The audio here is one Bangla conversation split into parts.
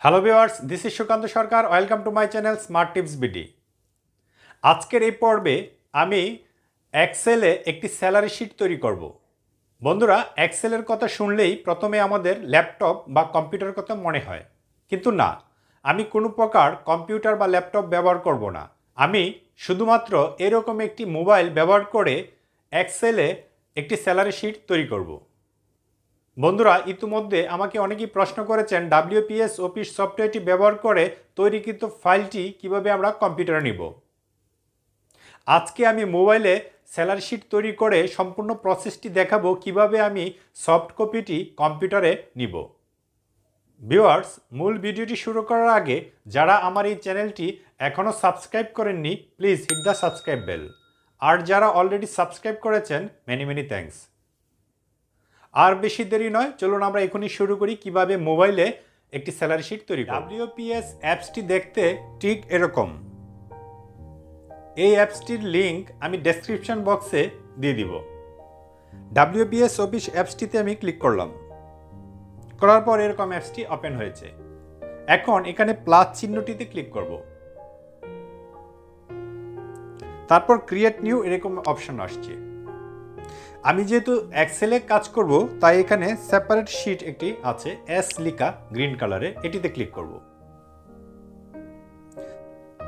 Hello viewers, this is Sukanta Sarkar. Welcome to my channel smart tips BD. আজকের এই পর্বে আমি এক্সেলে একটি স্যালারি শিট তৈরি করব। বন্ধুরা, এক্সেলের কথা শুনলেই প্রথমে আমাদের ল্যাপটপ বা কম্পিউটারের কথা মনে হয়, কিন্তু না, আমি কোনো প্রকার কম্পিউটার বা ল্যাপটপ ব্যবহার করব না। আমি শুধুমাত্র এরকম একটি মোবাইল ব্যবহার করে এক্সেলে একটি স্যালারি শিট তৈরি করব। বন্ধুরা, ইতিমধ্যে আমাকে অনেকেই প্রশ্ন করেছেন ডাব্লিউপিএস অফিস সফটওয়্যারটি ব্যবহার করে তৈরিকৃত ফাইলটি কিভাবে আমরা কম্পিউটারে নিব। আজকে আমি মোবাইলে স্যালারি শিট তৈরি করে সম্পূর্ণ প্রসেসটি দেখাবো কিভাবে আমি সফট কপিটি কম্পিউটারে নিব। ভিউয়ার্স, মূল ভিডিওটি শুরু করার আগে যারা আমার এই চ্যানেলটি এখনও সাবস্ক্রাইব করেননি, please hit the subscribe bell. আর যারা অলরেডি সাবস্ক্রাইব করেছেন, মেনি মেনি থ্যাঙ্কস। আর বেশি দেরি নয়, চলুন আমরা এখনই শুরু করি কিভাবে মোবাইলে একটি স্যালারি শিট তৈরি করব। ডাব্লিউপিএস অ্যাপসটি দেখতে ঠিক এরকম। এই অ্যাপসটির লিংক আমি ডেসক্রিপশন বক্সে দিয়ে দিব। ডাব্লিউপিএস অফিস অ্যাপসটিতে আমি ক্লিক করলাম। করার পর এরকম অ্যাপসটি ওপেন হয়েছে। এখন এখানে প্লাস চিহ্নটিতে ক্লিক করব। তারপর ক্রিয়েট নিউ এরকম অপশন আসছে। আমি যেহেতু এক্সেলে কাজ করব, তাই এখানে সেপারেট শিট একটি আছে, এস লিখা গ্রিন কালারে, এটিতে ক্লিক করব।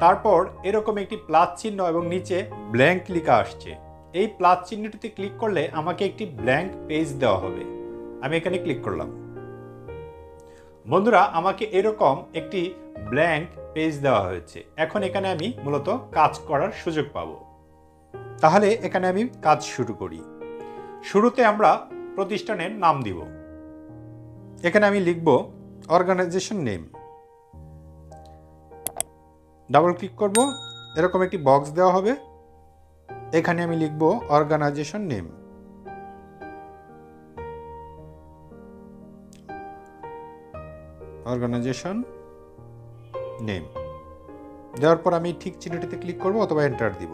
তারপর এরকম একটি প্লাস চিহ্ন এবং নিচে ব্ল্যাঙ্ক লেখা আসছে। এই প্লাস চিহ্নটিতে ক্লিক করলে আমাকে একটি ব্ল্যাঙ্ক পেজ দেওয়া হবে। আমি এখানে ক্লিক করলাম। বন্ধুরা, আমাকে এরকম একটি ব্ল্যাঙ্ক পেজ দেওয়া হয়েছে। এখন এখানে আমি মূলত কাজ করার সুযোগ পাব। তাহলে এখানে আমি কাজ শুরু করি। শুরুতে আমরা প্রতিষ্ঠানের নাম দিব। এখানে আমি লিখব অর্গানাইজেশন নেম। ডাবল ক্লিক করব, এরকম একটি বক্স দেওয়া হবে। এখানে আমি লিখব অর্গানাইজেশন নেম। অর্গানাইজেশন নেম দেওয়ার পর আমি ঠিক চিহ্নটিতে ক্লিক করব অথবা এন্টার দিব।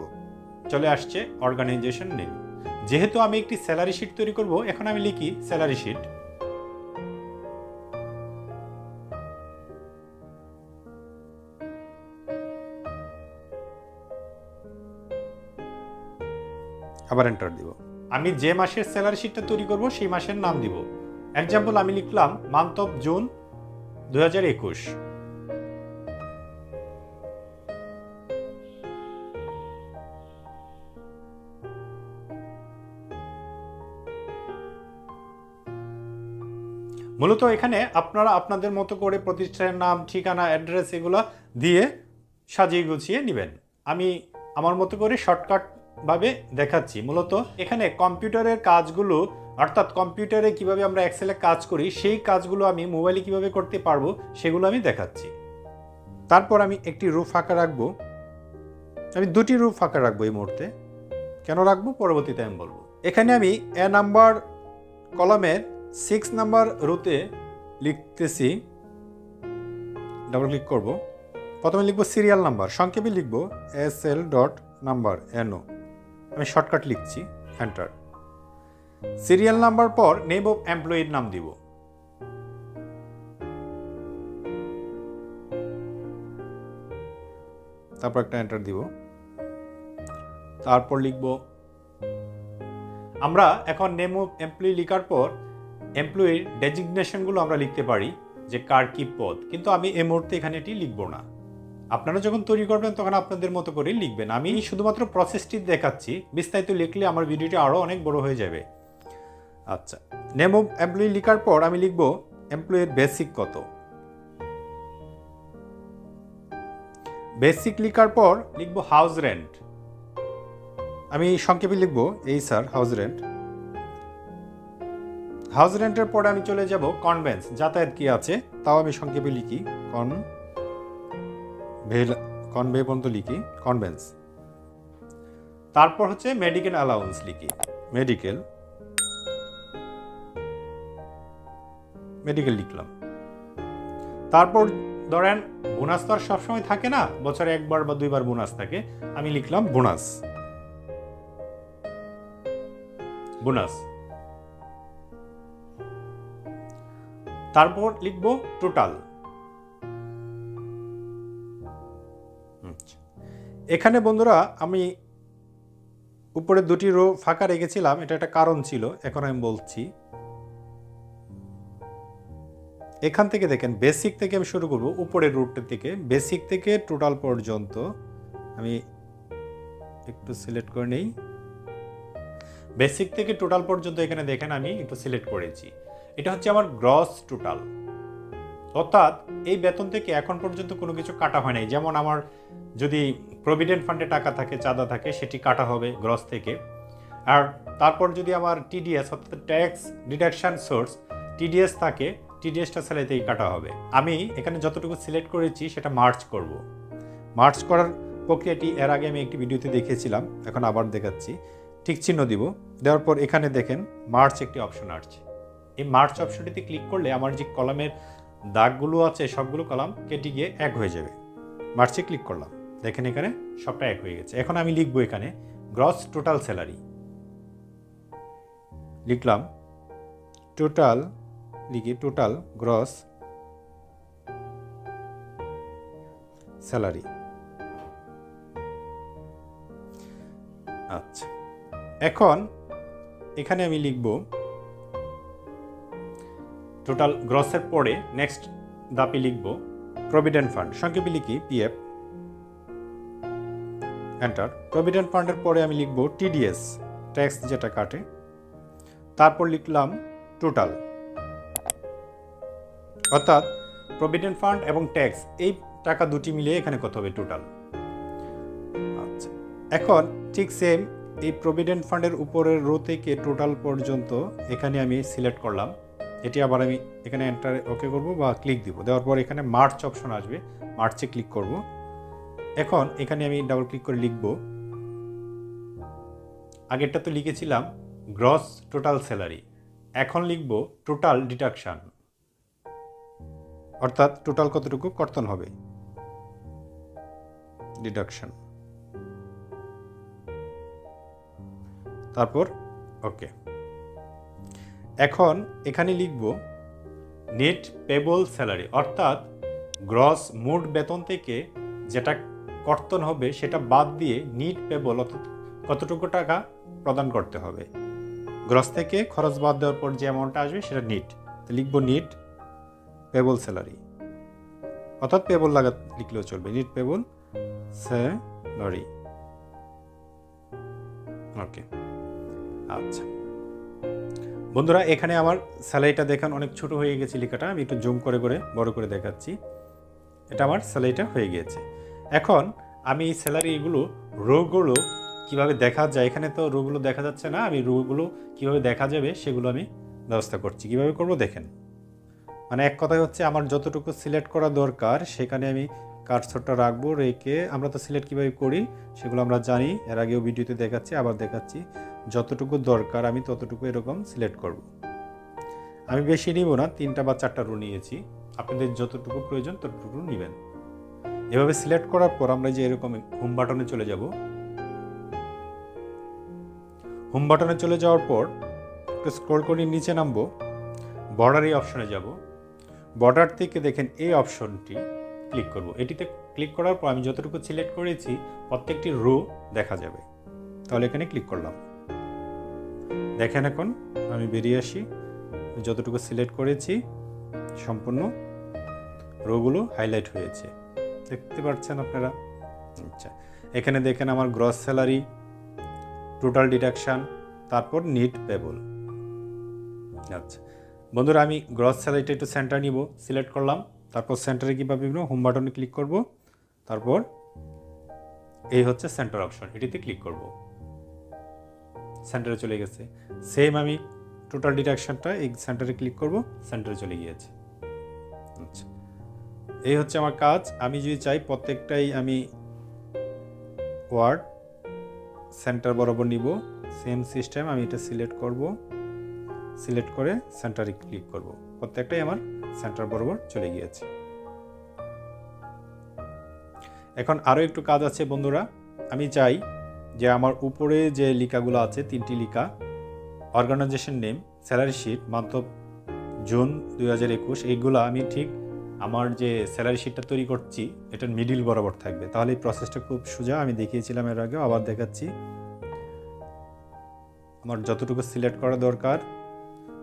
চলে আসছে অর্গানাইজেশন নেম। যেহেতু আমি একটি স্যালারি শিট তৈরি করব, এখন আমি লিখি স্যালারি শিট। আবার এন্টার দিব। আমি যে মাসের স্যালারি শিটটা তৈরি করব সেই মাসের নাম দিব। এক্সাম্পল আমি লিখলাম মান্থ অফ জুন 2021। মূলত এখানে আপনারা আপনাদের মতো করে প্রতিষ্ঠানের নাম, ঠিকানা, অ্যাড্রেস এগুলো দিয়ে সাজিয়ে গুছিয়ে নেবেন। আমি আমার মতো করে শর্টকাট ভাবে দেখাচ্ছি। মূলত এখানে কম্পিউটারের কাজগুলো, অর্থাৎ কম্পিউটারে কিভাবে আমরা এক্সেলে কাজ করি সেই কাজগুলো আমি মোবাইলে কিভাবে করতে পারবো সেগুলো আমি দেখাচ্ছি। তারপর আমি একটি রো ফাঁকা রাখবো। আমি দুটি রো ফাঁকা রাখবো এই মুহূর্তে। কেন রাখবো পরবর্তীতে আমি বলবো। এখানে আমি এ নাম্বার কলামের 6 নাম্বার রোতে লিখতেছি। ডাবল ক্লিক করব। প্রথমে লিখব সিরিয়াল নাম্বার, সংক্ষেপে লিখব SL.নাম্বার NO। আমি শর্টকাট লিখছি, এন্টার। সিরিয়াল নাম্বার পর নেম অফ এমপ্লয়ির নাম দিব। তারপর একটা এন্টার দিব। তারপর লিখব, আমরা এখন নেম অফ এমপ্লয়ি লেখার পর এমপ্লয়ির ডেজিগনেশনগুলো আমরা লিখতে পারি, যে কার কি পদ, কিন্তু আমি এই মুহূর্তে এখানে এটি লিখব না। আপনারা যখন তৈরি করবেন তখন আপনাদের মতো করে লিখবেন। আমি শুধুমাত্র প্রসেসটি দেখাচ্ছি, বিস্তারিত লিখলে আমার ভিডিওটি আরও অনেক বড় হয়ে যাবে। আচ্ছা, নেম অফ এমপ্লয়ি লেখার পর আমি লিখব এমপ্লয়ির বেসিক কত। বেসিক লেখার পর লিখব হাউস রেন্ট। আমি সংক্ষেপে লিখব এই স্যার হাউস রেন্ট। হাউস রেন্টের পরে আমি চলে যাব কনভেন্স, যাতায়াত কি আছে তাও আমি সংক্ষেপে লিখি কনভে পর্যন্ত লিখি কনভেন্স। তারপর হচ্ছে মেডিকেল অ্যালাউন্স লিখি, মেডিকেল লিখলাম। তারপর ধরেন বোনাস তো আর সবসময় থাকে না, বছরে একবার বা দুইবার বোনাস থাকে, আমি লিখলাম বোনাস। তারপর লিখব টোটাল। এখানে বন্ধুরা আমি উপরে দুটি রো ফাঁকা রেখেছিলাম, এটা একটা কারণ ছিল, এখন আমি বলছি। এখান থেকে দেখেন বেসিক থেকে আমি শুরু করব, উপরের রুটটা থেকে, বেসিক থেকে টোটাল পর্যন্ত আমি একটু সিলেক্ট করে নেই। বেসিক থেকে টোটাল পর্যন্ত এখানে দেখেন আমি একটু সিলেক্ট করেছি। এটা হচ্ছে আমার গ্রস টোটাল, অর্থাৎ এই বেতন থেকে এখন পর্যন্ত কোনো কিছু কাটা হয় নাই। যেমন আমার যদি প্রভিডেন্ট ফান্ডে টাকা থাকে, চাঁদা থাকে, সেটি কাটা হবে গ্রস থেকে। আর তারপর যদি আমার টিডিএস অর্থাৎ ট্যাক্স ডিডাকশন সোর্স টিডিএস থাকে, টিডিএসটা স্যালারিতেই কাটা হবে। আমি এখানে যতটুকু সিলেক্ট করেছি সেটা মার্চ করব। মার্চ করার প্রক্রিয়াটি এর আগে আমি একটি ভিডিওতে দেখিয়েছিলাম, এখন আবার দেখাচ্ছি। ঠিক চিহ্ন দিব, দেওয়ার পর এখানে দেখেন মার্চ একটি অপশন আসছে। এই মার্চ অপশনটিতে ক্লিক করলে আমার যে কলামের দাগগুলো আছে সবগুলো কলাম কেটে গিয়ে এক হয়ে যাবে। মার্চে ক্লিক করলাম, দেখেন এখানে সবটা এক হয়ে গেছে। এখন আমি লিখবো এখানে গ্রস টোটাল স্যালারি, লিখলাম টোটাল, লিখি টোটাল গ্রস স্যালারি। আচ্ছা, এখন এখানে আমি লিখব টোটাল গ্রসের পরে নেক্সট ধাপে লিখব প্রভিডেন্ট ফান্ড, সংক্ষেপে লিখি পিএফ, এন্টার। প্রভিডেন্ট ফান্ডের পরে আমি লিখব টিডিএস, ট্যাক্স যেটা কাটে, তারপর লিখলাম টোটাল, অর্থাৎ প্রভিডেন্ট ফান্ড এবং ট্যাক্স এই টাকা দুটি মিলিয়ে এখানে কত হবে টোটাল। আচ্ছা, এখন ঠিক সেম এই প্রভিডেন্ট ফান্ডের উপরের রো থেকে টোটাল পর্যন্ত এখানে আমি সিলেক্ট করলাম। এটি আবার আমি এখানে এন্টার ওকে করব বা ক্লিক দিব, দেওয়ার পর এখানে মার্চ অপশন আসবে, মার্চে ক্লিক করব। এখন এখানে আমি ডাবল ক্লিক করে লিখব, আগেরটা তো লিখেছিলাম গ্রস টোটাল স্যালারি, এখন লিখব টোটাল ডিডাকশন, অর্থাৎ টোটাল কতটুকু কর্তন হবে, ডিডাকশন, তারপর ওকে। এখন এখানে লিখব নেট পেবল স্যালারি, অর্থাৎ গ্রস মোট বেতন থেকে যেটা কর্তন হবে সেটা বাদ দিয়ে নিট পেবল অর্থাৎ কতটুকু টাকা প্রদান করতে হবে। গ্রস থেকে খরচ বাদ দেওয়ার পর যে অ্যামাউন্টটা আসবে সেটা নিট, লিখব নিট পেবল স্যালারি, অর্থাৎ পেবল লিখলেও চলবে, নিট পেবল স্যালারি। ওকে, আচ্ছা বন্ধুরা, এখানে আমার স্যালারিটা দেখেন অনেক ছোট হয়ে গেছে লেখাটা, আমি একটু জুম করে করে বড় করে দেখাচ্ছি। এটা আমার স্যালারিটা হয়ে গিয়েছে। এখন আমি এই স্যালারিগুলো রোগুলো কিভাবে দেখা যায়, এখানে তো রোগুলো দেখা যাচ্ছে না, আমি রোগুলো কিভাবে দেখা যাবে সেগুলো আমি ব্যবস্থা করছি। কিভাবে করব দেখেন, মানে এক কথায় হচ্ছে আমার যতটুকু সিলেক্ট করা দরকার সেখানে আমি কার্সরটা রাখবো, রেখে আমরা তো সিলেক্ট কীভাবে করি সেগুলো আমরা জানি, এর আগেও ভিডিওতে দেখাচ্ছি, আবার দেখাচ্ছি। যতটুকু দরকার আমি ততটুকু এরকম সিলেক্ট করব। আমি বেশি নিব না, 3টা বা 4টা রো নিয়েছি, আপনাদের যতটুকু প্রয়োজন ততটুকু নেবেন। এভাবে সিলেক্ট করার পর আমরা যে এরকম হোম বাটনে চলে যাব। হোম বাটনে চলে যাওয়ার পর একটু স্ক্রল করে নিচে নামবো, বর্ডার এই অপশনে যাব। বর্ডার থেকে দেখেন এই অপশনটি ক্লিক করব। এটিতে ক্লিক করার পর আমি যতটুকু সিলেক্ট করেছি প্রত্যেকটি রো দেখা যাবে। তাহলে এখানে ক্লিক করলাম, দেখেন এখন আমি বেরিয়ে আসি, যতটুকু সিলেক্ট করেছি সম্পূর্ণ রোগুলো হাইলাইট হয়েছে, দেখতে পাচ্ছেন আপনারা। আচ্ছা, এখানে দেখেন আমার গ্রস স্যালারি, টোটাল ডিডাকশন, তারপর নিট পেবল। আচ্ছা বন্ধুরা, আমি গ্রস স্যালারিটা একটু সেন্টার নিব, সিলেক্ট করলাম, তারপর সেন্টারে কীভাবে হোম বাটনে ক্লিক করব, তারপর এই হচ্ছে সেন্টার অপশন, এটিতে ক্লিক করব, সেন্টারে চলে গেছে। সেম আমি টোটাল ডিডাকশনটা এই সেন্টারে ক্লিক করব, সেন্টারে চলে গিয়েছে। আচ্ছা, এই হচ্ছে আমার কাজ। আমি যদি চাই প্রত্যেকটাই আমি ওয়ার্ড সেন্টার বরাবর নিব, সেম সিস্টেম আমি এটা সিলেক্ট করব, সিলেক্ট করে সেন্টারে ক্লিক করব, প্রত্যেকটাই আমার সেন্টার বরাবর চলে গিয়েছে। এখন আরও একটু কাজ আছে বন্ধুরা, আমি চাই যে আমার উপরে যে লিখাগুলো আছে 3টি লিখা, organization name, salary sheet, month of June 2021, এইগুলো আমি ঠিক আমার যে স্যালারি শিটটা তৈরি করছি এটার মিডিল বরাবর থাকবে, তাহলে এই প্রসেসটা খুব সোজা। আমি দেখিয়েছিলাম এর আগেও, আবার দেখাচ্ছি। আমার যতটুকু সিলেক্ট করা দরকার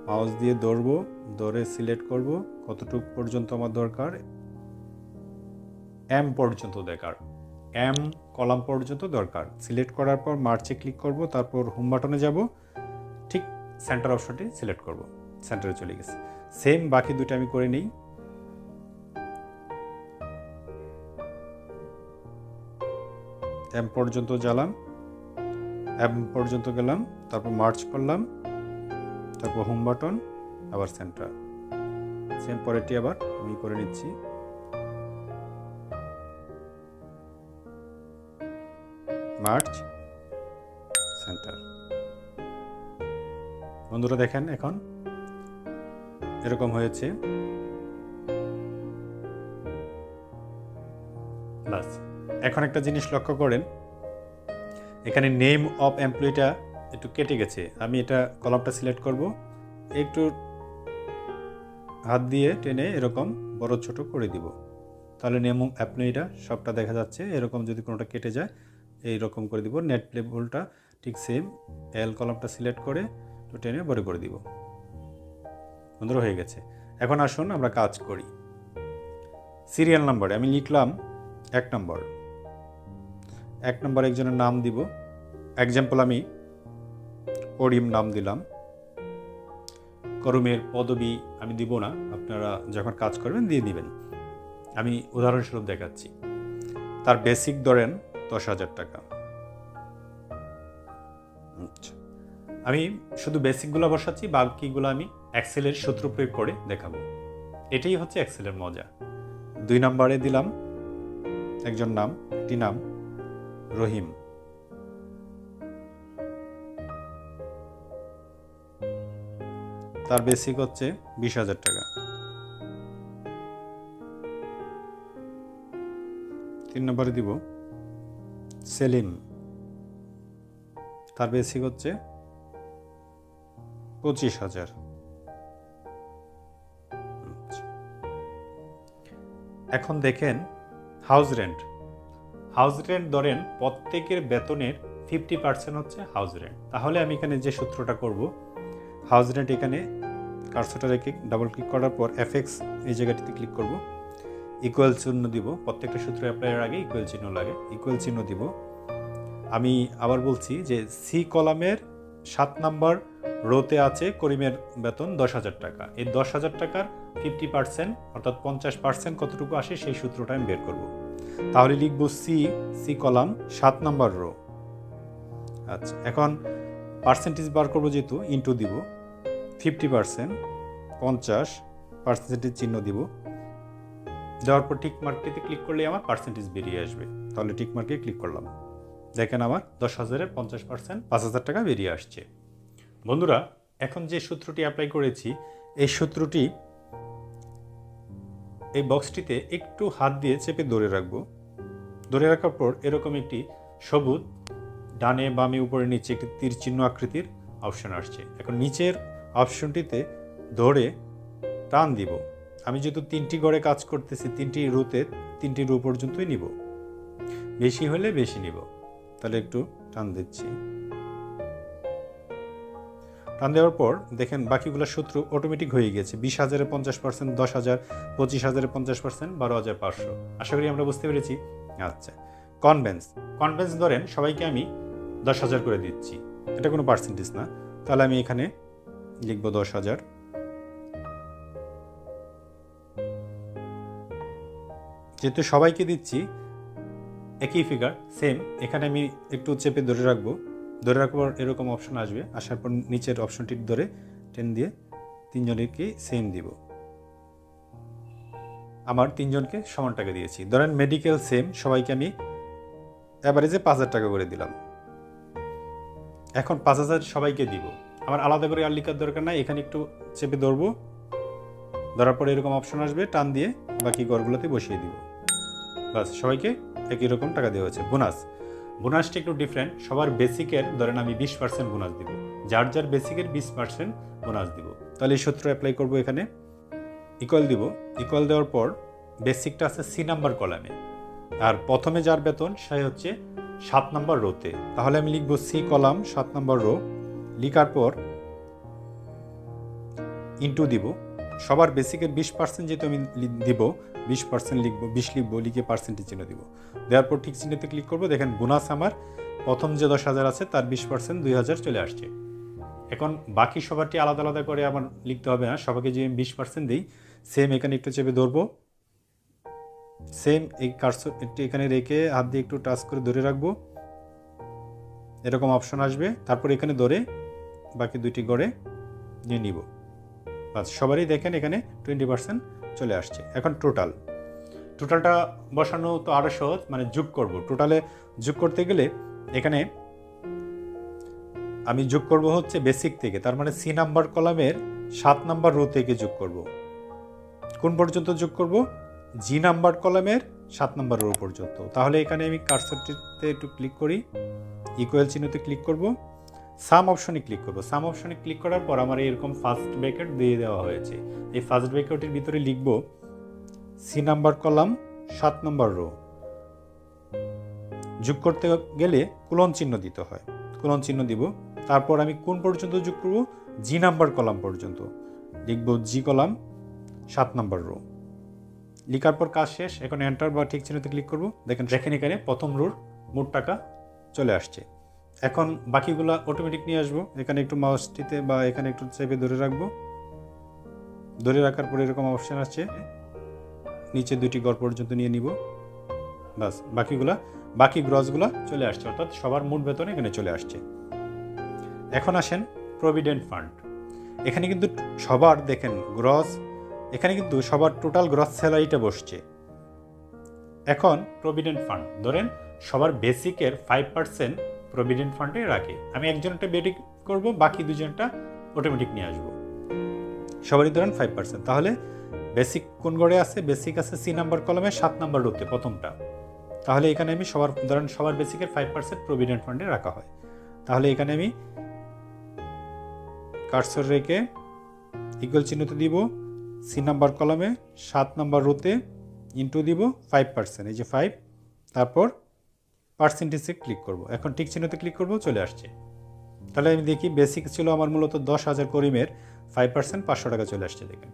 মাউস দিয়ে ধরে সিলেক্ট করব কতটুকু পর্যন্ত আমার দরকার, এম পর্যন্ত দরকার, এম কলাম পর্যন্ত দরকার। সিলেক্ট করার পর মার্চে ক্লিক করব, তারপর হোম বাটনে যাব, ঠিক সেন্টার অপশনটি সিলেক্ট করব, সেন্টারে চলে গেছে। সেম বাকি দুটো আমি করে নিই। এম পর্যন্ত জ্বালাম, এম পর্যন্ত গেলাম, তারপর মার্চ করলাম, তারপর হোম বাটন, আবার সেন্টার। সেম পরেরটি আবার আমি করে নিচ্ছি। March, centre. বন্ধুরা দেখেন এখন এরকম হয়েছে। বাস, এখন একটা জিনিস লক্ষ্য করেন, এখানে নেম অফ এমপ্লয়িটা একটু কেটে গেছে। আমি এটা কলামটা সিলেক্ট করব, একটু হাত দিয়ে টেনে এরকম বড় ছোট করে দিব, তাহলে নেম অফ এমপ্লয়িটা সবটা দেখা যাচ্ছে। এরকম যদি কোনোটা কেটে যায় এইরকম করে দিব। নেট লেভেলটা ঠিক সেম, এল কলামটা সিলেক্ট করে একটু টেনে বড় করে দিব। বন্ধুরা হয়ে গেছে। এখন আসুন আমরা কাজ করি। সিরিয়াল নাম্বারে আমি লিখলাম 1 নম্বর। 1 নম্বর একজনের নাম দিব। এক্সাম্পল আমি করিম নাম দিলাম। করিমের পদবি আমি দিব না, আপনারা যখন কাজ করবেন দিয়ে দিবেন। আমি উদাহরণস্বরূপ দেখাচ্ছি। তার বেসিক ধরেন 10,000 টাকা। আমি শুধু বেসিকগুলো বসাচ্ছি, বাকিগুলো আমি এক্সেলের সূত্র প্রয়োগ করে দেখাবো। এটাই হচ্ছে এক্সেলের মজা। 2 নম্বরে দিলাম একজন নাম, একটি নাম রহিম। তার বেসিক হচ্ছে 20,000 টাকা। 3 নম্বরে দিব সেলিম। তার বেসিক হচ্ছে 25,000। এখন দেখেন হাউস রেন্ট। হাউস রেন্ট ধরেন প্রত্যেকের বেতনের 50% হচ্ছে হাউস রেন্ট। তাহলে আমি এখানে যে সূত্রটা করব, হাউস রেন্ট এখানে কার্সরটা রেখে ডাবল ক্লিক করার পর এফএক্স এই জায়গাটিতে ক্লিক করব, ইকুয়াল চিহ্ন দিব। প্রত্যেকটা সূত্র অ্যাপ্লাইয়ের আগে ইকুয়াল চিহ্ন লাগে, ইকুয়াল চিহ্ন দিব। আমি আবার বলছি যে সি কলামের 7 নম্বর রোতে আছে করিমের বেতন 10,000 টাকা। এই 10,000 টাকার 50% অর্থাৎ 50% কতটুকু আসে সেই সূত্রটা আমি বের করব। তাহলে লিখব সি কলাম 7 নম্বর রো। আচ্ছা, এখন পার্সেন্টেজ বার করবো, যেহেতু ইন্টু দিব 50%, 50% চিহ্ন দিব। দেওয়ার পর টিক মার্কটিতে ক্লিক করলে আমার পার্সেন্টেজ বেরিয়ে আসবে। তাহলে টিক মার্কে ক্লিক করলাম, দেখেন আমার 10,000-এর 50% 5,000 টাকা বেরিয়ে আসছে। বন্ধুরা এখন যে সূত্রটি অ্যাপ্লাই করেছি, এই সূত্রটি এই বক্সটিতে একটু হাত দিয়ে চেপে ধরে রাখবো। ধরে রাখার পর এরকম একটি সবুজ ডানে বামে উপরে নিচে একটি তীর চিহ্ন আকৃতির অপশন আসছে। এখন নিচের অপশনটিতে ধরে টান দিব। আমি যেহেতু 3টি ঘরে কাজ করতেছি, 3টি রোতে 3টি রো পর্যন্তই নিব, বেশি হলে বেশি নিব। তাহলে একটু টান দিচ্ছি। টান দেওয়ার পর দেখেন বাকিগুলো সূত্র অটোমেটিক হয়ে গেছে। 20,000-এ 50%, 10,000, 25,000-এ 50%, 12,500। আশা করি আমরা বুঝতে পেরেছি। আচ্ছা, কনভেন্স ধরেন সবাইকে আমি 10,000 করে দিচ্ছি, এটা কোনো পার্সেন্টেজ না। তাহলে আমি এখানে লিখব 10,000। যেহেতু সবাইকে দিচ্ছি একই ফিগার সেম, এখানে আমি একটু চেপে ধরে রাখবো। ধরে রাখার পর এরকম অপশন আসবে, আসার পর নিচের অপশনটি ধরে টেন দিয়ে 3 জনকে সেম দিব। আমার 3 জনকে সমান টাকা দিয়েছি। ধরেন মেডিকেল সেম, সবাইকে আমি অ্যাভারেজে 5,000 টাকা করে দিলাম। এখন 5,000 সবাইকে দিব, আমার আলাদা করে আর লিখার দরকার নাই। এখানে একটু চেপে ধরবো, ধরার পরে এরকম অপশন আসবে, টান দিয়ে বাকি ঘরগুলোতে বসিয়ে দিব। বাস, সবাইকে একই রকম টাকা দেওয়া হয়েছে। বোনাসটা একটু ডিফারেন্ট। সবার বেসিকের ধরেন আমি 20% বোনাস দিব, যার যার বেসিকের 20% বোনাস দিব। তাহলে এই সূত্র অ্যাপ্লাই করব। এখানে ইকুয়াল দিব। ইকুয়াল দেওয়ার পর বেসিকটা আছে সি নাম্বার কলামে, আর প্রথমে যার বেতন সে হচ্ছে 7 নম্বর রোতে। তাহলে আমি লিখব সি কলাম 7 নম্বর রো, লিখার পর ইন্টু দিব সবার বেসিকের 20% যেহেতু আমি দিব 20% লিখবো, 20 লিখবো, লিখে পার্সেন্টেজ চিহ্ন দিব। দেওয়ার পর ঠিক চিহ্নতে ক্লিক করবো। দেখেন বোনাস আমার প্রথম যে 10,000 আছে তার 20% 2,000 চলে আসছে। এখন বাকি সবারটি আলাদা আলাদা করে আমার লিখতে হবে না, সবাইকে যে আমি 20% দিই, সেম এখানে একটু চেপে ধরবো, সেম এই কার্সর একটু এখানে রেখে হাত দিয়ে একটু টাচ করে ধরে রাখবো, এরকম অপশন আসবে। তারপর এখানে ধরে বাকি দুইটি গড়ে নিয়ে নিব। বাস সবারই দেখেন এখানে 20% চলে আসছে। এখন টোটালটা বসানো তো আরও সহজ, মানে যোগ করব। টোটালে যোগ করতে গেলে এখানে আমি যোগ করব হচ্ছে বেসিক থেকে, তার মানে সি নাম্বার কলামের 7 নাম্বার রো থেকে যোগ করব। কোন পর্যন্ত যোগ করব? জি নাম্বার কলামের 7 নাম্বার রো পর্যন্ত। তাহলে এখানে আমি কার্সরটিতে একটু ক্লিক করি, ইকুয়াল চিহ্নতে ক্লিক করব, সাম অপশনে ক্লিক করব। সাম অপশনে ক্লিক করার পর আমার এরকম ফার্স্ট ব্র্যাকেট দিয়ে দেওয়া হয়েছে। এই ফার্স্ট ব্র্যাকেটের ভিতরে লিখব সি নাম্বার কলাম 7 নম্বর রো। যোগ করতে গেলে কোলন চিহ্ন দিতে হয়, কোলন চিহ্ন দিব। তারপর আমি কোন পর্যন্ত যোগ করব? জি নাম্বার কলাম পর্যন্ত লিখব, জি কলাম 7 নম্বর রো। লিখার পর কাজ শেষ। এখন এন্টার বা ঠিক চিহ্নতে ক্লিক করব। দেখেন এখানে প্রথম রোর মোট টাকা চলে আসছে। এখন বাকিগুলো অটোমেটিক নিয়ে আসবো। এখানে একটু মাউসটিতে বা এখানে একটু চেপে ধরে রাখবো, ধরে রাখার পরে এরকম অপশন আছে, নিচে দুইটি গড় পর্যন্ত নিয়ে নিব। বাস বাকি গ্রসগুলা চলে আসছে, অর্থাৎ সবার মোট বেতন এখানে চলে আসছে। এখন আসেন প্রভিডেন্ট ফান্ড। এখানে কিন্তু সবার দেখেন গ্রস, এখানে কিন্তু সবার টোটাল গ্রস স্যালারিটা বসছে। এখন প্রভিডেন্ট ফান্ড ধরেন সবার বেসিকের 5% প্রভিডেন্ট ফান্ডে রাখে। আমি একজনটা বেটিক করব, বাকি দুজনটা অটোমেটিক নিয়ে আসবো। সবারই ধরেন 5%। তাহলে বেসিক কোন গড়ে আছে? বেসিক আছে সি নাম্বার কলমে 7 নাম্বার রোতে প্রথমটা। তাহলে এখানে আমি সবার বেসিকের 5% প্রভিডেন্ট ফান্ডে রাখা হয়। তাহলে এখানে আমি কার্সর রেখে ইকুয়াল চিহ্নতে দিব, সি নাম্বার কলমে 7 নাম্বার রোতে ইন্টু দিব 5%, এই যে 5, তারপর পার্সেন্টেজে ক্লিক করব। এখন ঠিক চিহ্নতে ক্লিক করব, চলে আসছে। তাহলে আমি দেখি বেসিক ছিল আমার মূলত 10,000 করিমের 5% 500 টাকা চলে আসছে দেখেন।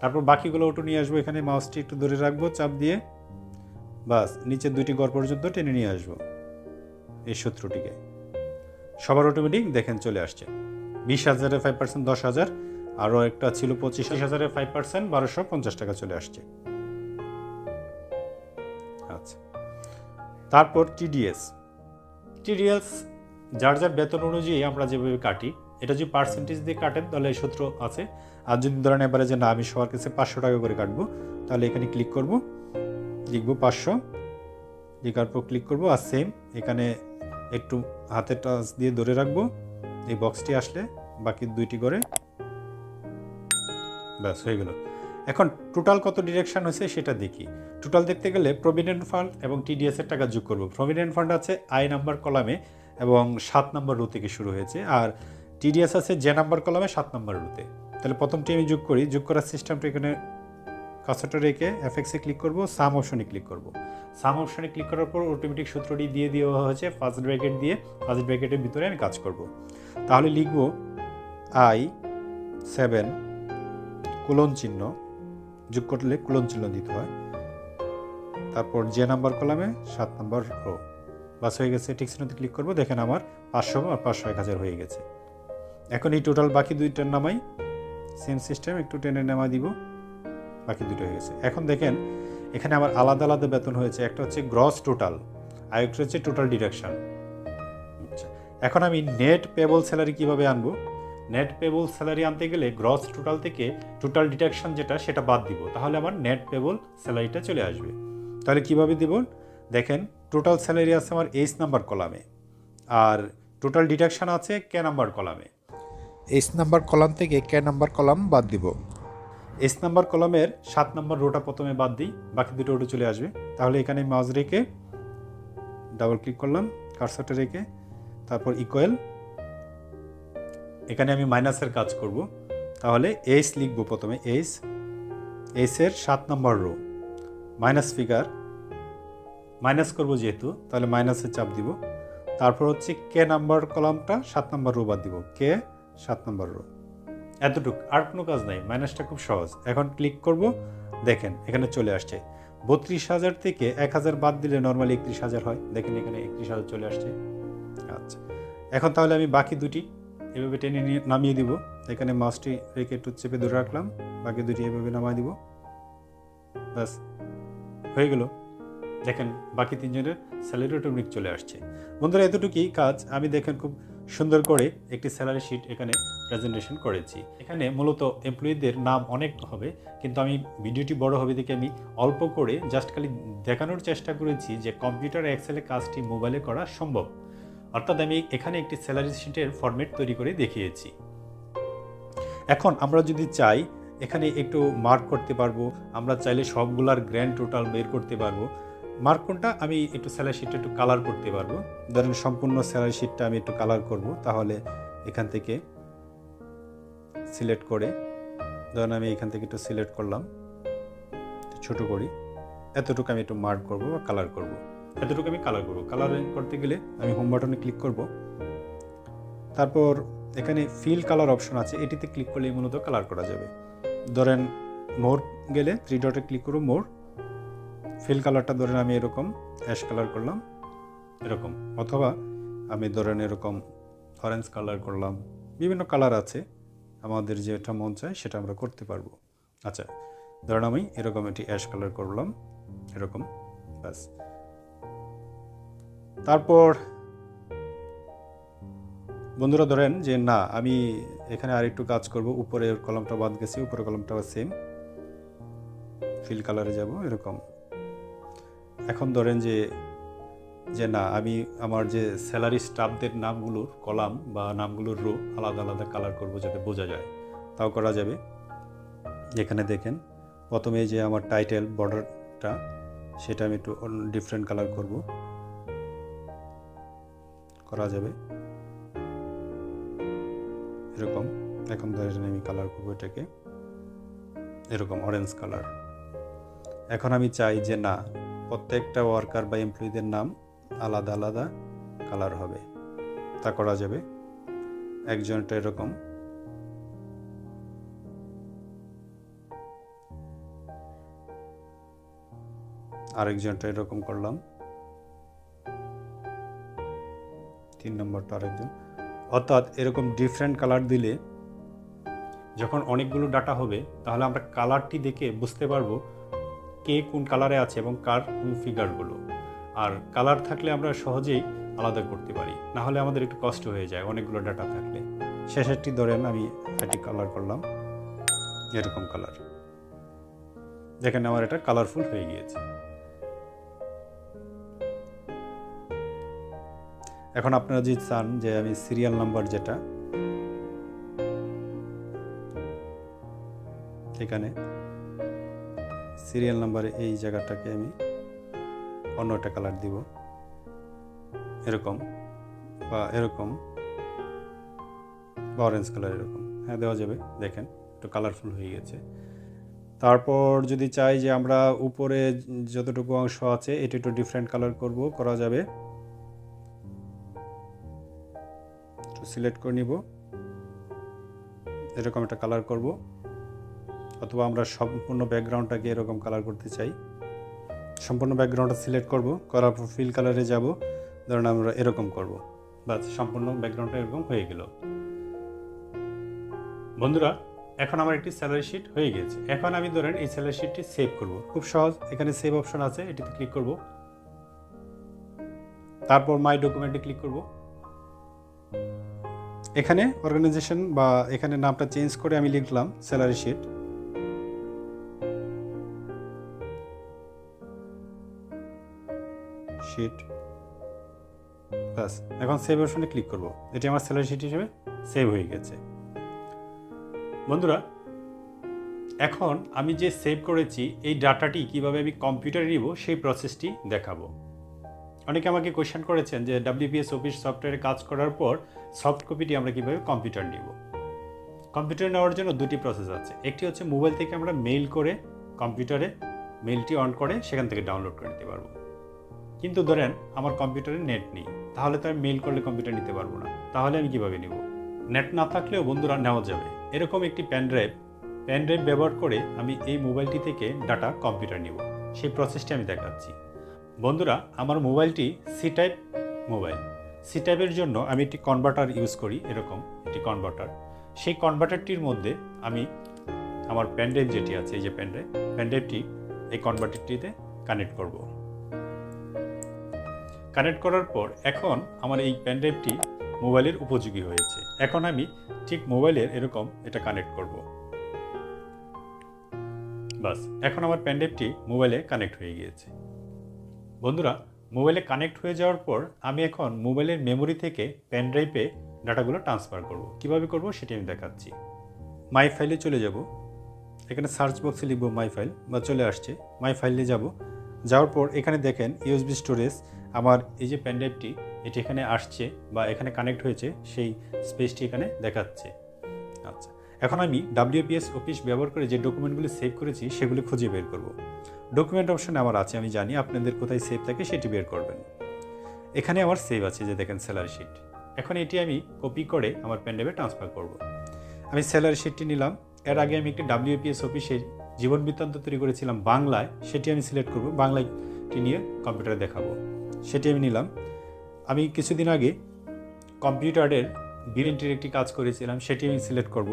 তারপর বাকিগুলো ওটু নিয়ে আসবো, এখানে মাউসটি একটু ধরে রাখবো চাপ দিয়ে, বাস নিচের দুইটি গড় পর্যন্ত টেনে নিয়ে আসবো এই সূত্রটিকে। সবার অটোমেটিক দেখেন চলে আসছে। 20,000-এর 5% 10,000, আরও একটা ছিল 25,000-এর 5% 1,250 টাকা চলে আসছে। আচ্ছা, তারপর টিডিএস যার যার বেতন অনুযায়ী আমরা যেভাবে কাটি, এটা যদি পার্সেন্টেজ দিয়ে কাটেন তাহলে এই সূত্র আছে। আর যদি ধরেন এবারে যে না আমি সবার কাছে 500 টাকা করে কাটবো, তাহলে এখানে ক্লিক করব, লিখব 500, লিখার পর ক্লিক করব। আর সেম এখানে একটু হাতের টাচ দিয়ে ধরে রাখবো, এই বক্সটি আসলে বাকি দুইটি করে ব্যাস হয়ে গেল। এখন টোটাল কত ডিরেকশন হয়েছে সেটা দেখি। টোটাল দেখতে গেলে প্রভিডেন্ট ফান্ড এবং টিডিএস এর টাকা যোগ করব। প্রভিডেন্ট ফান্ড আছে আই নাম্বার কলামে এবং 7 নাম্বার রো থেকে শুরু হয়েছে, আর টিডিএস আছে জে নাম্বার কলামে 7 নাম্বার রোতে। তাহলে প্রথমটি আমি যোগ করি। যোগ করার সিস্টেমটা এখানে কার্সরটা রেখে এফএক্সে ক্লিক করব, সাম অপশনে ক্লিক করব। সাম অপশনে ক্লিক করার পর অটোমেটিক সূত্রটি দিয়ে দেওয়া হয়েছে ফার্স্ট ব্র্যাকেট দিয়ে। ফার্স্ট ব্র্যাকেটের ভিতরে আমি কাজ করব। তাহলে লিখব I7 কোলন চিহ্ন, যোগ করলে কোলন চিহ্ন দিতে হয়, তারপর যে নাম্বার কলামে 7 নাম্বার রো। বাস হয়ে গেছে। ঠিক চিহ্নতে ক্লিক করব। দেখেন আমার 500 আর 500 1000 হয়ে গেছে। এখন এই টোটাল বাকি দুইটার নামাই, সেম সিস্টেম একটু টেনে নামা দিব, বাকি দুটো হয়ে গেছে। এখন দেখেন এখানে আমার আলাদা আলাদা বেতন হয়েছে, একটা হচ্ছে গ্রস টোটাল আর একটা হচ্ছে টোটাল ডিডাকশন। আচ্ছা, এখন আমি নেট পেবল স্যালারি কিভাবে আনবো? নেট পেবল স্যালারি আনতে গেলে গ্রস টোটাল থেকে টোটাল ডিডাকশন যেটা সেটা বাদ দিব, তাহলে আমার নেট পেবল স্যালারিটা চলে আসবে। তাহলে কিভাবে দিব? দেখেন টোটাল স্যালারি আছে আমার এইচ নাম্বার কলামে, আর টোটাল ডিডাকশন আছে কে নাম্বার কলামে। এইচ নাম্বার কলাম থেকে কে নাম্বার কলাম বাদ দিব। এইচ নাম্বার কলামের 7 নাম্বার রোটা প্রথমে বাদ দিই, বাকি দুটো রো চলে আসবে। তাহলে এখানে মাউস রেখে ডাবল ক্লিক করলাম, কার্সরটা রেখে, তারপর ইকুয়াল, এখানে আমি মাইনাসের কাজ করব। তাহলে এইচ লিখব প্রথমে, এইচের 7 number rho, minus figure, minus করব যেহেতু, তাহলে মাইনাসে চাপ দিব। তারপর হচ্ছে কে নাম্বার কলামটা 7 নম্বর রো বাদ দিব, কে 7 নম্বর রো। এতটুক, আর কোনো কাজ নাই, মাইনাসটা খুব সহজ। এখন ক্লিক করব, দেখেন এখানে চলে আসছে। 32,000 থেকে 1,000 বাদ দিলে নর্মালি 31,000 হয়, দেখেন এখানে 31,000 চলে আসছে। আচ্ছা, এখন তাহলে আমি বাকি দুটি এভাবে টেনে নিয়ে নামিয়ে দিব। এখানে মাউসটি রেখে একটু চেপে ধরে রাখলাম, বাকি দুটি এভাবে নামিয়ে দিব, ব্যাস হয়ে গেল। দেখেন বাকি তিনজনের স্যালারি অটোমেটিক চলে আসছে। বন্ধুরা এতটুকুই কাজ, আমি দেখেন খুব সুন্দর করে একটি স্যালারি শিট এখানে প্রেজেন্টেশন করেছি। এখানে মূলত এমপ্লয়িদের নাম অনেক হবে, কিন্তু আমি ভিডিওটি বড় হবে দেখে আমি অল্প করে জাস্ট খালি দেখানোর চেষ্টা করেছি যে কম্পিউটার এক্সেলে কাজটি মোবাইলে করা সম্ভব। অর্থাৎ আমি এখানে একটি স্যালারি শিটের ফরম্যাট তৈরি করে দেখিয়েছি। এখন আমরা যদি চাই এখানে একটু মার্ক করতে পারবো, আমরা চাইলে সবগুলার গ্র্যান্ড টোটাল বের করতে পারবো। মার্ক কোনটা, আমি একটু স্যালারি শিটটা একটু কালার করতে পারবো। ধরেন সম্পূর্ণ স্যালারি শিটটা আমি একটু কালার করব, তাহলে এখান থেকে সিলেক্ট করে, ধরেন আমি এখান থেকে একটু সিলেক্ট করলাম, ছোট করি, এতটুকু আমি একটু মার্ক করব বা কালার করব, এতটুকু আমি কালার করব। কালার করতে গেলে আমি হোম বাটনে ক্লিক করব, তারপর এখানে ফিল কালার অপশন আছে, এটিতে ক্লিক করলে মূলত কালার করা যাবে। ধরেন মোর গেলে 3 ডটে ক্লিক করব, মোর ফিল কালারটা ধরেন আমি এরকম অ্যাশ কালার করলাম এরকম, অথবা আমি ধরেন এরকম অরেঞ্জ কালার করলাম, বিভিন্ন কালার আছে, আমাদের যেটা মন চায় সেটা আমরা করতে পারবো। আচ্ছা, ধরেন আমি এরকম একটি অ্যাশ কালার করলাম এরকম, ব্যাস। তারপর বন্ধুরা ধরেন যে না, আমি এখানে আরেকটু কাজ করব, উপরের কলামটা বাদ গেছে, উপরের কলামটা সেম, ফিল কালারে যাব এরকম। এখন ধরেন যে না, আমি আমার যে স্যালারি স্টাফদের নামগুলোর কলাম বা নামগুলোর রো আলাদা আলাদা কালার করব যাতে বোঝা যায়, তাও করা যাবে। এখানে দেখেন প্রথমে যে আমার টাইটেল বর্ডারটা, সেটা আমি একটু ডিফারেন্ট কালার করব, করা যাবে এরকম। এখন ধরেন আমি কালার করব এটাকে এরকম অরেঞ্জ কালার। এখন আমি চাই যে না, প্রত্যেকটা ওয়ার্কার বা এমপ্লয়িদের নাম আলাদা আলাদা কালার হবে, তা করা যাবে। একজনটা এরকম, আরেকজনটা এরকম করলাম, 3 নম্বরটা আরেকজন। অর্থাৎ এরকম ডিফারেন্ট কালার দিলে যখন অনেকগুলো ডাটা হবে, তাহলে আমরা কালারটি দেখে বুঝতে পারবো কে কোন কালারে আছে এবং কার কোন ফিগারগুলো। আর কালার থাকলে আমরা সহজেই আলাদা করতে পারি, না হলে আমাদের একটু কষ্ট হয়ে যায় অনেকগুলো ডাটা থাকলে। শেষেরটি ধরেন আমি এটি কালার করলাম এরকম কালার, দেখেন আমার এটা কালারফুল হয়ে গিয়েছে। এখন আপনারা যদি চান যে আমি সিরিয়াল নাম্বার, যেটা এখানে সিরিয়াল নাম্বারে এই জায়গাটাকে আমি অন্য একটা কালার দিব এরকম, বা এরকম, বা অরেঞ্জ কালার এরকম, হ্যাঁ দেওয়া যাবে। দেখেন একটু কালারফুল হয়ে গেছে। তারপর যদি চাই যে আমরা উপরে যতটুকু অংশ আছে এটা একটু ডিফারেন্ট কালার করব, করা যাবে। একটু সিলেক্ট করে নিব, এরকম একটা কালার করব, অথবা আমরা সম্পূর্ণ ব্যাকগ্রাউন্ডটাকে এরকম কালার করতে চাই, সম্পূর্ণ ব্যাকগ্রাউন্ডটা সিলেক্ট করব, করার পর ফিল কালারে যাব, ধরুন আমরা এরকম করব, বাস সম্পূর্ণ ব্যাকগ্রাউন্ডটা এরকম হয়ে গেল। বন্ধুরা এখন আমার একটি স্যালারি শিট হয়ে গেছে। এখন আমি ধরেন এই স্যালারি শিটটি সেভ করব, খুব সহজ। এখানে সেভ অপশন আছে, এটিতে ক্লিক করব, তারপর মাই ডকুমেন্টে ক্লিক করব। এখানে অর্গানাইজেশন বা এখানে নামটা চেঞ্জ করে আমি লিখলাম স্যালারি শিট, বাস। এখন সেভ অপশনে ক্লিক করব, এটি আমার স্যালারি শিট হিসেবে সেভ হয়ে গেছে। বন্ধুরা এখন আমি যে সেভ করেছি এই ডাটাটি কিভাবে আমি কম্পিউটারে নিব সেই প্রসেসটি দেখাবো। অনেকে আমাকে কোয়েশ্চেন করেছেন যে WPS অফিস সফটওয়্যারে কাজ করার পর সফট কপিটি আমরা কিভাবে কম্পিউটার নিব। কম্পিউটারে নেওয়ার জন্য দুটি প্রসেস আছে। একটি হচ্ছে মোবাইল থেকে আমরা মেইল করে কম্পিউটারে মেইলটি অন করে সেখান থেকে ডাউনলোড করে নিতে পারবো। কিন্তু ধরেন আমার কম্পিউটারে নেট নেই, তাহলে তো আমি মেইল করলে কম্পিউটার নিতে পারবো না, তাহলে আমি কীভাবে নিব? নেট না থাকলেও বন্ধুরা নেওয়া যাবে। এরকম একটি প্যানড্রাইভ ব্যবহার করে আমি এই মোবাইলটি থেকে ডাটা কম্পিউটার নিব, সেই প্রসেসটি আমি দেখাচ্ছি। বন্ধুরা, আমার মোবাইলটি সি টাইপ মোবাইল। সি টাইপের জন্য আমি একটি কনভার্টার ইউজ করি, এরকম একটি কনভার্টার। সেই কনভার্টারটির মধ্যে আমি আমার প্যানড্রাইভ যেটি আছে, এই যে প্যানড্রাইভটি এই কনভার্টারটিতে কানেক্ট করব। কানেক্ট করার পর এখন আমার এই প্যানড্রাইভটি মোবাইলের উপযোগী হয়েছে। এখন আমি ঠিক মোবাইলের এরকম এটা কানেক্ট করব। বাস, এখন আমার প্যানড্রাইভটি মোবাইলে কানেক্ট হয়ে গিয়েছে। বন্ধুরা, মোবাইলে কানেক্ট হয়ে যাওয়ার পর আমি এখন মোবাইলের মেমোরি থেকে প্যানড্রাইভে ডাটাগুলো ট্রান্সফার করব। কিভাবে করব সেটি আমি দেখাচ্ছি। মাই ফাইলে চলে যাব, এখানে সার্চ বক্সে লিখব মাই ফাইল, বা চলে আসছে। মাই ফাইলে যাব, যাওয়ার পর এখানে দেখেন ইউএসবি স্টোরেজ, আমার এই যে প্যানড্রাইভটি এটি এখানে আসছে বা এখানে কানেক্ট হয়েছে, সেই স্পেসটি এখানে দেখাচ্ছে। আচ্ছা, এখন আমি WPS অফিস ব্যবহার করে যে ডকুমেন্টগুলি সেভ করেছি সেগুলি খুঁজে বের করব। ডকুমেন্ট অপশনে আমার আছে, আমি জানি আপনাদের কোথায় সেভ থাকে সেটি বের করবেন। এখানে আমার সেভ আছে, যে দেখেন স্যালারি শিট। এখন এটি আমি কপি করে আমার প্যানড্রাইভে ট্রান্সফার করব। আমি স্যালারি শিটটি নিলাম। এর আগে আমি একটি WPS অফিসের জীবন বৃত্তান্ত তৈরি করেছিলাম বাংলায়, সেটি আমি সিলেক্ট করব, বাংলাটি নিয়ে কম্পিউটারে দেখাবো, সেটি আমি নিলাম। আমি কিছুদিন আগে কম্পিউটারের বিল এন্ট্রির একটি কাজ করেছিলাম, সেটি আমি সিলেক্ট করব।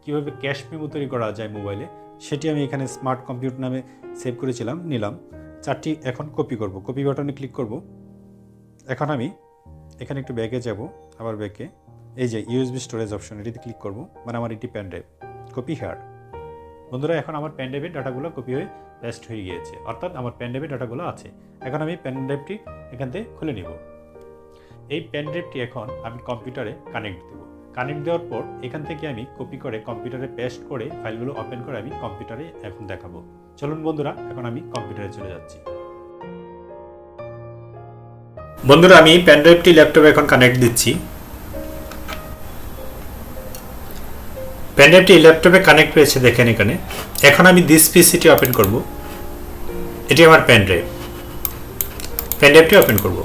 কীভাবে ক্যাশ মেমো তৈরি করা যায় মোবাইলে, সেটি আমি এখানে স্মার্ট কম্পিউটার নামে সেভ করেছিলাম, নিলাম। চারটি এখন কপি করব, কপি বাটনে ক্লিক করব। এখন আমি এখানে একটু ব্যাকে যাব, আবার ব্যাকে এই যে ইউএসবি স্টোরেজ অপশন, এটিতে ক্লিক করব, মানে আমার এটি প্যানড্রাইভ, কপি হেয়ার। বন্ধুরা, এখন আমার প্যানড্রাইভের ডাটাগুলো কপি হয়ে পেস্ট হয়ে গিয়েছে, অর্থাৎ আমার প্যানড্রাইভের ডাটাগুলো আছে। এখন আমি প্যানড্রাইভটি এখান থেকে খুলে নিব। এই প্যানড্রাইভটি এখন আমি কম্পিউটারে কানেক্ট দেব। কানেক্ট দেওয়ার পর এখান থেকে আমি কপি করে কম্পিউটারে পেস্ট করে ফাইলগুলো ওপেন করে আমি কম্পিউটারে এখন দেখাবো। চলুন বন্ধুরা, এখন আমি কম্পিউটারে চলে যাচ্ছি। বন্ধুরা, আমি প্যানড্রাইভটি ল্যাপটপে এখন কানেক্ট দিচ্ছি। প্যানড্রাইভটি ল্যাপটপে কানেক্ট হয়েছে, দেখেন এখানে। এখন আমি দিস পিসিটি ওপেন করব। এটি আমার প্যানড্রাইভটি ওপেন করব।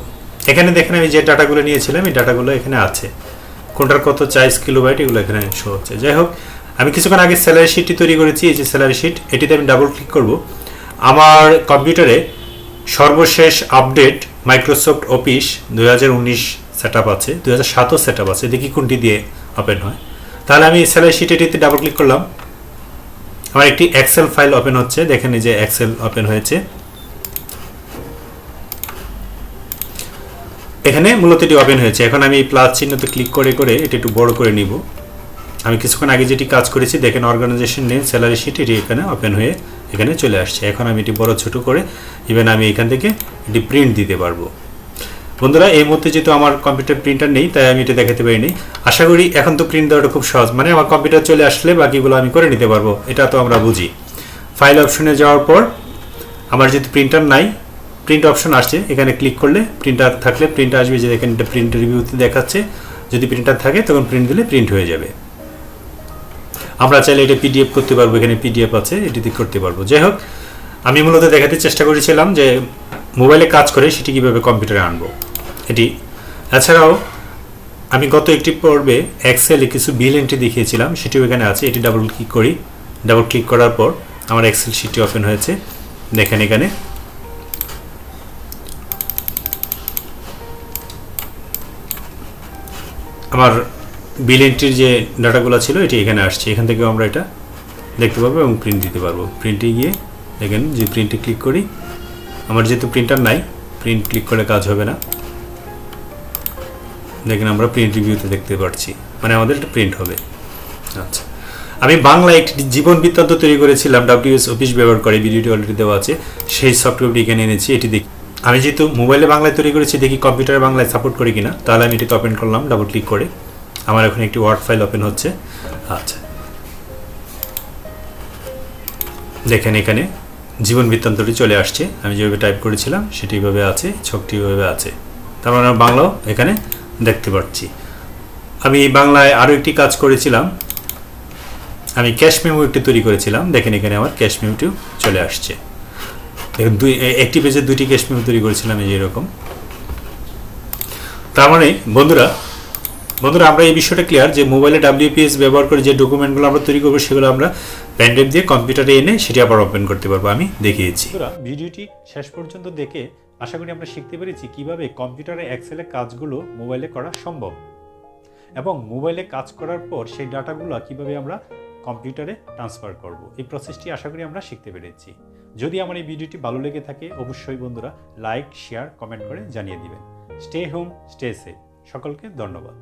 এখানে দেখেন আমি যে ডাটাগুলো নিয়েছিলাম, এই ডাটাগুলো এখানে আছে, কোনটার কত 40 কিলোবাইট, এগুলো এখানে শো হচ্ছে। যাই হোক, আমি কিছুক্ষণ আগে স্যালারি শিটটি তৈরি করেছি, এই যে স্যালারি শিট, এটিতে আমি ডাবল ক্লিক করব। আমার কম্পিউটারে সর্বশেষ update Microsoft office 2019 set up আছে, 2007ও সেট আপ আছে, দেখি কোনটি দিয়ে ওপেন হয়। তাহলে আমি স্যালারি শিট এটিতে ডাবল ক্লিক করলাম, আমার একটি এক্সেল ফাইল ওপেন হচ্ছে, দেখেন এই যে এক্সেল ওপেন হয়েছে। এখানে মূলত এটি ওপেন হয়েছে। এখন আমি প্লাস চিহ্নতে ক্লিক করে করে এটি একটু বড় করে নিব। আমি কিছুক্ষণ আগে যেটি কাজ করেছি, দেখেন অর্গানাইজেশন নেম স্যালারি শিট, এটি এখানে ওপেন হয়ে এখানে চলে আসছে। এখন আমি এটি বড় ছোট করে ইভেন আমি এখান থেকে এটি প্রিন্ট দিতে পারবো। বন্ধুরা, এই মুহূর্তে যেহেতু আমার কম্পিউটার প্রিন্টার নেই, তাই আমি এটা দেখাতে পারিনি। আশা করি এখন তো প্রিন্ট দেওয়াটা খুব সহজ, মানে আমার কম্পিউটার চলে আসলে বাকিগুলো আমি করে নিতে পারবো, এটা তো আমরা বুঝি। ফাইল অপশনে যাওয়ার পর আমার যেহেতু প্রিন্টার নাই, প্রিন্ট অপশন আসছে, এখানে ক্লিক করলে প্রিন্টার থাকলে প্রিন্ট আসবে, যে এখানে এটা প্রিন্ট রিভিউতে দেখাচ্ছে। যদি প্রিন্টার থাকে তখন প্রিন্ট দিলে প্রিন্ট হয়ে যাবে। আমরা চাইলে এটা পিডিএফ করতে পারবো, এখানে পিডিএফ আছে, এটিতে করতে পারবো। যাই হোক, আমি মূলত দেখাতে চেষ্টা করেছিলাম যে মোবাইলে কাজ করে সেটি কীভাবে কম্পিউটারে আনবো এটি। এছাড়াও আমি গত একটি পর্বে এক্সেলে কিছু বিল এন্ট্রি দেখিয়েছিলাম, সেটিও এখানে আছে। এটি ডাবল ক্লিক করি, ডাবল ক্লিক করার পর আমার এক্সেল শিটটি ওপেন হয়েছে, দেখেন এখানে। আমার বিল এন্ট্রির যে ডাটাগুলো ছিল এটি এখানে আসছে, এখান থেকেও আমরা এটা দেখতে পাবো এবং প্রিন্ট দিতে পারবো। প্রিন্টে গিয়ে দেখেন যে প্রিন্টে ক্লিক করি, আমার যেহেতু প্রিন্টার নাই, প্রিন্ট ক্লিক করে কাজ হবে না। দেখেন আমরা প্রিন্ট রিভিউতে দেখতে পাচ্ছি, মানে আমাদের এটা প্রিন্ট হবে। আচ্ছা, আমি বাংলায় একটি জীবন বৃত্তান্ত তৈরি করেছিলাম WPS অফিস ব্যবহার করে, ভিডিওটি অলরেডি দেওয়া আছে, সেই সফটওয়্যারটি এখানে এনেছি। এটি দেখি, আমি যেহেতু মোবাইলে বাংলায় তৈরি করেছি, দেখি কম্পিউটারে বাংলায় সাপোর্ট করে কিনা। তাহলে আমি এটিতে ওপেন করলাম ডাবল ক্লিক করে, আমার এখন একটি ওয়ার্ড ফাইল ওপেন হচ্ছে। আচ্ছা, দেখেন এখানে জীবন বৃত্তান্তটি চলে আসছে, আমি যেভাবে টাইপ করেছিলাম সেটি এইভাবে আছে, ছকটি এইভাবে আছে, তার মানে বাংলাও এখানে দেখতে পাচ্ছি। আমি বাংলায় আরও একটি কাজ করেছিলাম, আমি ক্যাশ মেমো একটি তৈরি করেছিলাম। দেখেন এখানে আমার ক্যাশ মেমোটিও চলে আসছে। দেখুন একটি পেজে 2টি ক্যাশ মেমো তৈরি করেছিলাম এই এরকম। তার মানে বন্ধুরা আমরা এই বিষয়টা ক্লিয়ার যে মোবাইলে WPS ব্যবহার করে যে ডকুমেন্টগুলো আমরা তৈরি করবো সেগুলো আমরা প্যানড্রাইভ দিয়ে কম্পিউটারে এনে সেটি আবার ওপেন করতে পারবো। আমি দেখিয়েছি। ভিডিওটি শেষ পর্যন্ত দেখে আশা করি আমরা শিখতে পেরেছি কিভাবে কম্পিউটারে এক্সেলের কাজগুলো মোবাইলে করা সম্ভব এবং মোবাইলে কাজ করার পর সেই ডাটাগুলো কিভাবে আমরা কম্পিউটারে ট্রান্সফার করব। এই প্রসেসটি আশা করি আমরা শিখতে পেরেছি। যদি আমার এই ভিডিওটি ভালো লেগে থাকে অবশ্যই বন্ধুরা লাইক, শেয়ার, কমেন্ট করে জানিয়ে দিবেন। Stay home, stay safe. সকলকে ধন্যবাদ।